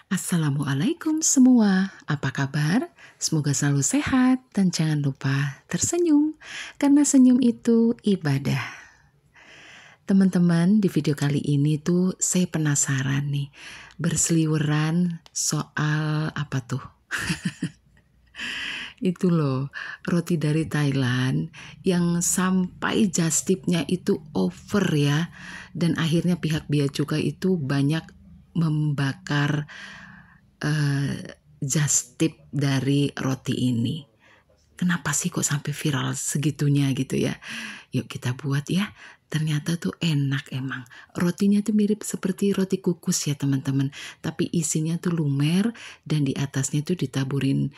Assalamualaikum semua, apa kabar? Semoga selalu sehat dan jangan lupa tersenyum, karena senyum itu ibadah. Teman-teman, di video kali ini tuh saya penasaran nih, berseliweran soal apa tuh? Itu loh, roti dari Thailand yang sampai just tip-nya itu over ya, dan akhirnya pihak bea cukai itu banyak membakar just tip dari roti ini. Kenapa sih kok sampai viral segitunya gitu ya? Yuk kita buat ya. Ternyata tuh enak emang. Rotinya tuh mirip seperti roti kukus ya teman-teman. Tapi isinya tuh lumer dan di atasnya tuh ditaburin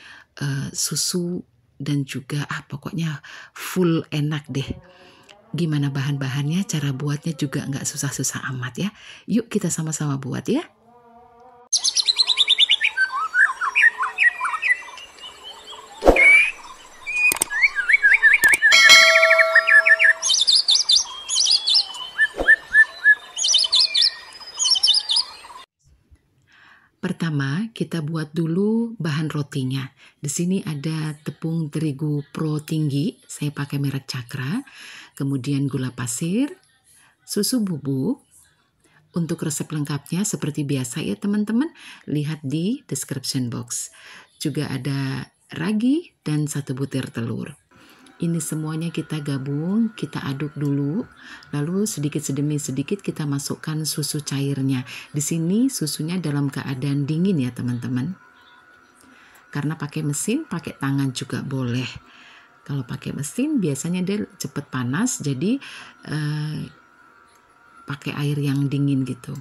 susu dan juga pokoknya full enak deh. Gimana bahan-bahannya, cara buatnya juga nggak susah-susah amat ya. Yuk kita sama-sama buat ya. Pertama, kita buat dulu bahan rotinya. Di sini ada tepung terigu pro tinggi, saya pakai merek Cakra, kemudian gula pasir, susu bubuk. Untuk resep lengkapnya seperti biasa ya teman-teman, lihat di description box. Juga ada ragi dan 1 butir telur. Ini semuanya kita gabung, kita aduk dulu, lalu sedikit demi sedikit kita masukkan susu cairnya. Di sini susunya dalam keadaan dingin ya teman-teman. Karena pakai mesin, pakai tangan juga boleh. Kalau pakai mesin biasanya dia cepet panas, jadi pakai air yang dingin gitu.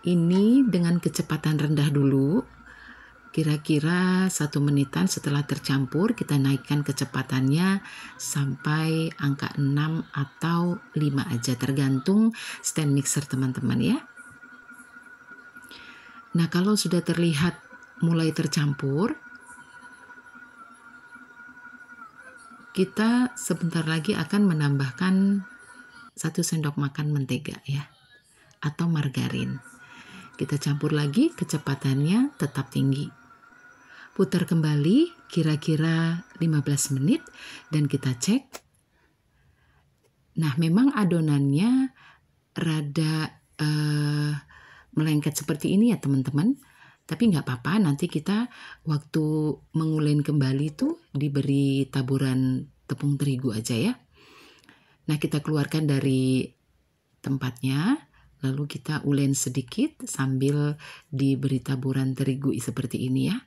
Ini dengan kecepatan rendah dulu. Kira-kira 1 menitan setelah tercampur, kita naikkan kecepatannya sampai angka 6 atau 5 aja, tergantung stand mixer teman-teman ya. Nah, kalau sudah terlihat mulai tercampur, kita sebentar lagi akan menambahkan 1 sendok makan mentega ya, atau margarin. Kita campur lagi, kecepatannya tetap tinggi. Putar kembali kira-kira 15 menit dan kita cek. Nah, memang adonannya rada melengket seperti ini ya teman-teman. Tapi nggak apa-apa, nanti kita waktu menguleni kembali tuh diberi taburan tepung terigu aja ya. Nah, kita keluarkan dari tempatnya, lalu kita ulen sedikit sambil diberi taburan terigu seperti ini ya.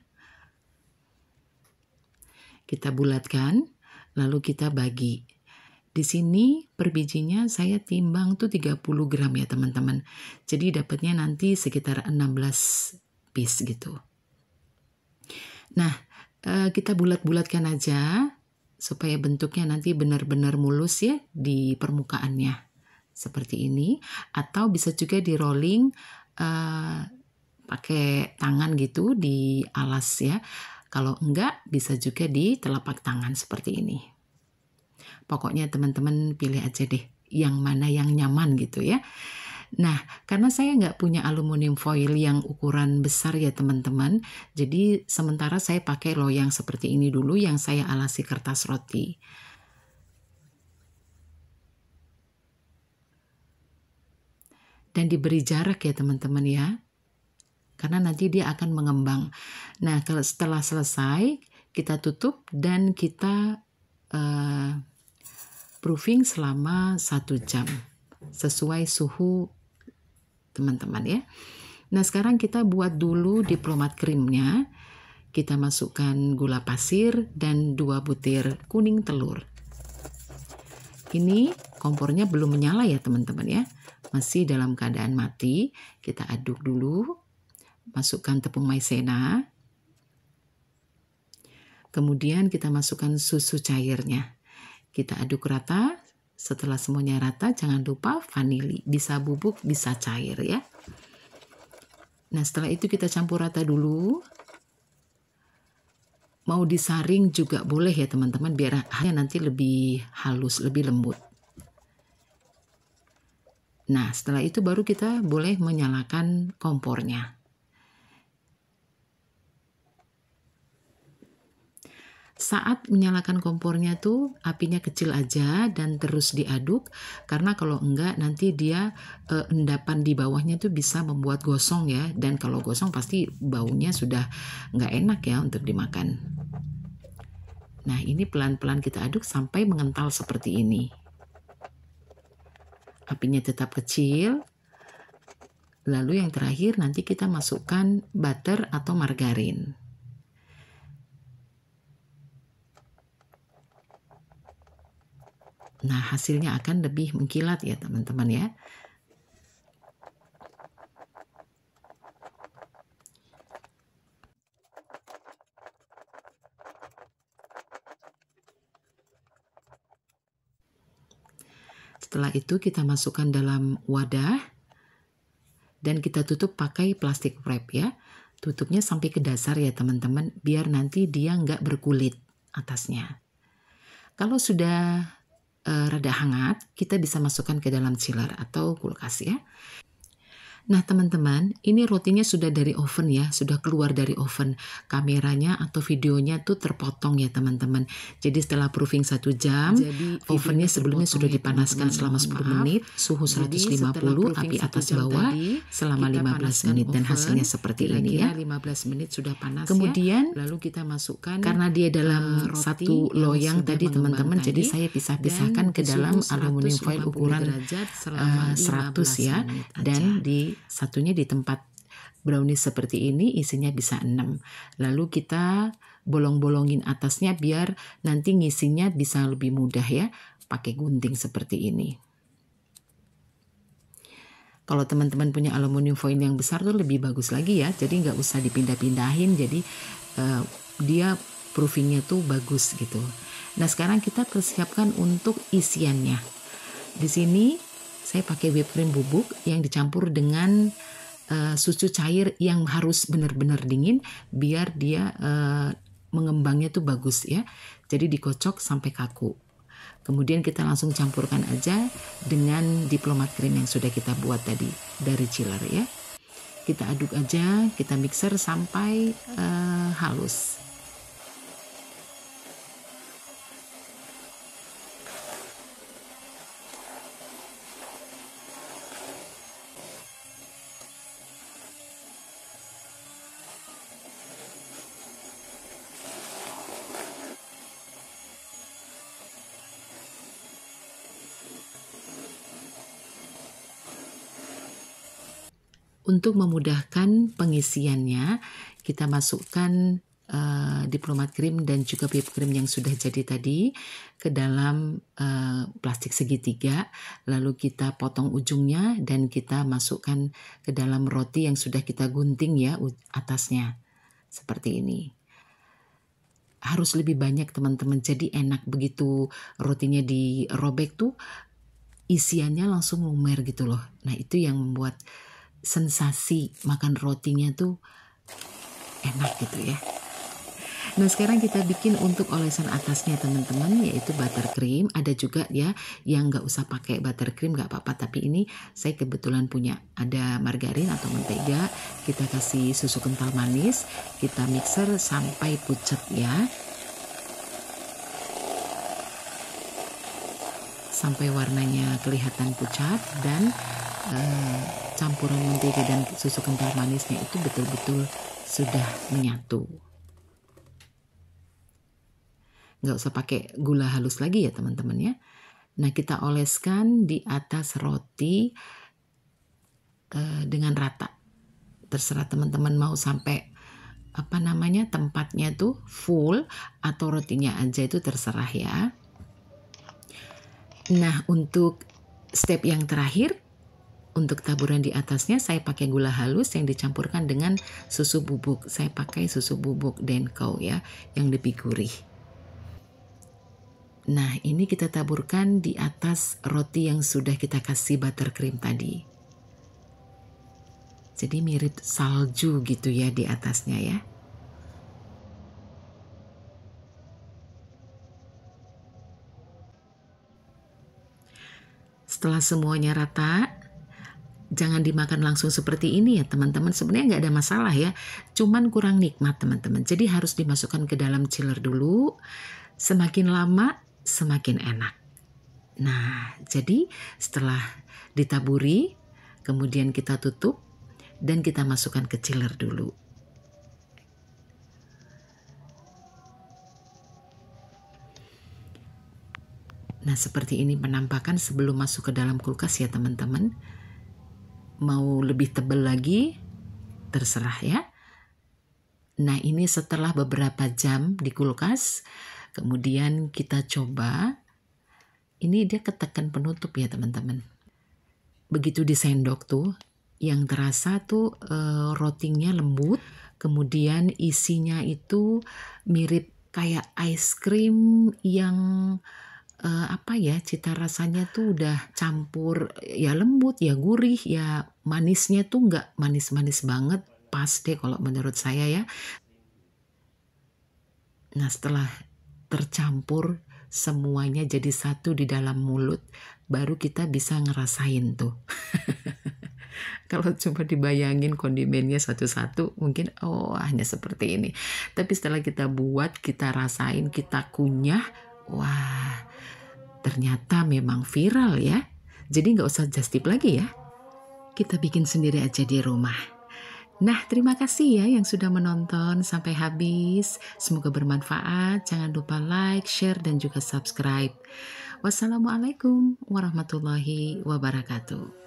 Kita bulatkan, lalu kita bagi. Di sini per bijinya saya timbang tuh 30 gram ya teman-teman. Jadi dapatnya nanti sekitar 16 piece gitu. Nah, kita bulat-bulatkan aja supaya bentuknya nanti benar-benar mulus ya di permukaannya. Seperti ini. Atau bisa juga di rolling pakai tangan gitu, di alas ya. Kalau enggak, bisa juga di telapak tangan seperti ini. Pokoknya teman-teman pilih aja deh yang mana yang nyaman gitu ya. Nah, karena saya nggak punya aluminium foil yang ukuran besar ya teman-teman, jadi sementara saya pakai loyang seperti ini dulu yang saya alasi kertas roti. Dan diberi jarak ya teman-teman ya, karena nanti dia akan mengembang. Nah, kalau setelah selesai, kita tutup dan kita proofing selama 1 jam sesuai suhu teman-teman ya. Nah, sekarang kita buat dulu diplomat krimnya. Kita masukkan gula pasir dan 2 butir kuning telur. Ini kompornya belum menyala ya teman-teman ya, masih dalam keadaan mati. Kita aduk dulu, masukkan tepung maizena, kemudian kita masukkan susu cairnya. Kita aduk rata. Setelah semuanya rata, jangan lupa vanili, bisa bubuk, bisa cair ya. Nah, setelah itu kita campur rata dulu. Mau disaring juga boleh ya teman-teman, biar nanti lebih halus, lebih lembut. Nah, setelah itu baru kita boleh menyalakan kompornya. Saat menyalakan kompornya tuh apinya kecil aja dan terus diaduk, karena kalau enggak nanti dia endapan di bawahnya tuh bisa membuat gosong ya, dan kalau gosong pasti baunya sudah nggak enak ya untuk dimakan. Nah, ini pelan-pelan kita aduk sampai mengental seperti ini. Apinya tetap kecil. Lalu yang terakhir nanti kita masukkan butter atau margarin. Nah, hasilnya akan lebih mengkilat ya teman-teman ya. Setelah itu kita masukkan dalam wadah dan kita tutup pakai plastik wrap ya. Tutupnya sampai ke dasar ya teman-teman, biar nanti dia nggak berkulit atasnya. Kalau sudah rada hangat, kita bisa masukkan ke dalam chiller atau kulkas ya. Nah teman-teman, ini rotinya sudah dari oven ya, sudah keluar dari oven. Kameranya atau videonya tuh terpotong ya teman-teman. Jadi setelah proofing 1 jam, ovennya sebelumnya sudah dipanaskan selama 10 menit, suhu 150, api atas bawah selama 15 menit dan hasilnya seperti ini ya. 15 menit sudah panas. Kemudian ya, lalu kita masukkan karena dia dalam satu loyang tadi teman-teman, jadi saya pisah-pisahkan ke dalam aluminium foil ukuran 100 ya, dan di satunya di tempat brownies seperti ini isinya bisa 6. Lalu kita bolong-bolongin atasnya biar nanti ngisinya bisa lebih mudah ya, pakai gunting seperti ini. Kalau teman-teman punya aluminium foil yang besar tuh lebih bagus lagi ya, jadi nggak usah dipindah-pindahin, jadi dia proofingnya tuh bagus gitu. Nah sekarang kita persiapkan untuk isiannya. Di sini saya pakai whipped cream bubuk yang dicampur dengan susu cair yang harus benar-benar dingin biar dia mengembangnya tuh bagus ya. Jadi dikocok sampai kaku. Kemudian kita langsung campurkan aja dengan diplomat cream yang sudah kita buat tadi dari chiller ya. Kita aduk aja, kita mixer sampai halus. Untuk memudahkan pengisiannya, kita masukkan diplomat cream dan juga whipped cream yang sudah jadi tadi ke dalam plastik segitiga, lalu kita potong ujungnya dan kita masukkan ke dalam roti yang sudah kita gunting ya atasnya, seperti ini. Harus lebih banyak teman-teman, jadi enak begitu rotinya dirobek tuh isiannya langsung lumer gitu loh. Nah itu yang membuat sensasi makan rotinya tuh enak gitu ya. Nah sekarang kita bikin untuk olesan atasnya teman-teman, yaitu butter cream. Ada juga ya yang nggak usah pakai butter cream, nggak apa-apa, tapi ini saya kebetulan punya ada margarin atau mentega. Kita kasih susu kental manis, kita mixer sampai pucat ya, sampai warnanya kelihatan pucat dan campuran mentega dan susu kental manisnya itu betul-betul sudah menyatu. Nggak usah pakai gula halus lagi ya teman-teman ya. Nah kita oleskan di atas roti dengan rata. Terserah teman-teman mau sampai tempatnya tuh full atau rotinya aja, itu terserah ya. Nah untuk step yang terakhir, untuk taburan di atasnya saya pakai gula halus yang dicampurkan dengan susu bubuk. Saya pakai susu bubuk Denko ya, yang lebih gurih. Nah ini kita taburkan di atas roti yang sudah kita kasih butter cream tadi. Jadi mirip salju gitu ya di atasnya ya. Setelah semuanya rata, Jangan dimakan langsung seperti ini ya teman-teman. Sebenarnya nggak ada masalah ya. Cuman kurang nikmat teman-teman. Jadi harus dimasukkan ke dalam chiller dulu. Semakin lama semakin enak. Nah, jadi setelah ditaburi, kemudian kita tutup dan kita masukkan ke chiller dulu. Nah, seperti ini penampakan sebelum masuk ke dalam kulkas ya teman-teman. Mau lebih tebal lagi, terserah ya. Nah, ini setelah beberapa jam di kulkas, kemudian kita coba. Ini dia ketekan penutup ya teman-teman. Begitu disendok tuh, yang terasa tuh rotinya lembut, kemudian isinya itu mirip kayak ice cream yang cita rasanya tuh udah campur ya lembut ya gurih ya manisnya tuh nggak manis-manis banget, pas deh kalau menurut saya ya. Nah setelah tercampur semuanya jadi satu di dalam mulut, baru kita bisa ngerasain tuh. Kalau cuma dibayangin kondimennya satu-satu mungkin hanya seperti ini. Tapi setelah kita buat, kita rasain, kita kunyah, wah ternyata memang viral ya. Jadi nggak usah just tip lagi ya. Kita bikin sendiri aja di rumah. Nah, terima kasih ya yang sudah menonton sampai habis. Semoga bermanfaat. Jangan lupa like, share, dan juga subscribe. Wassalamualaikum warahmatullahi wabarakatuh.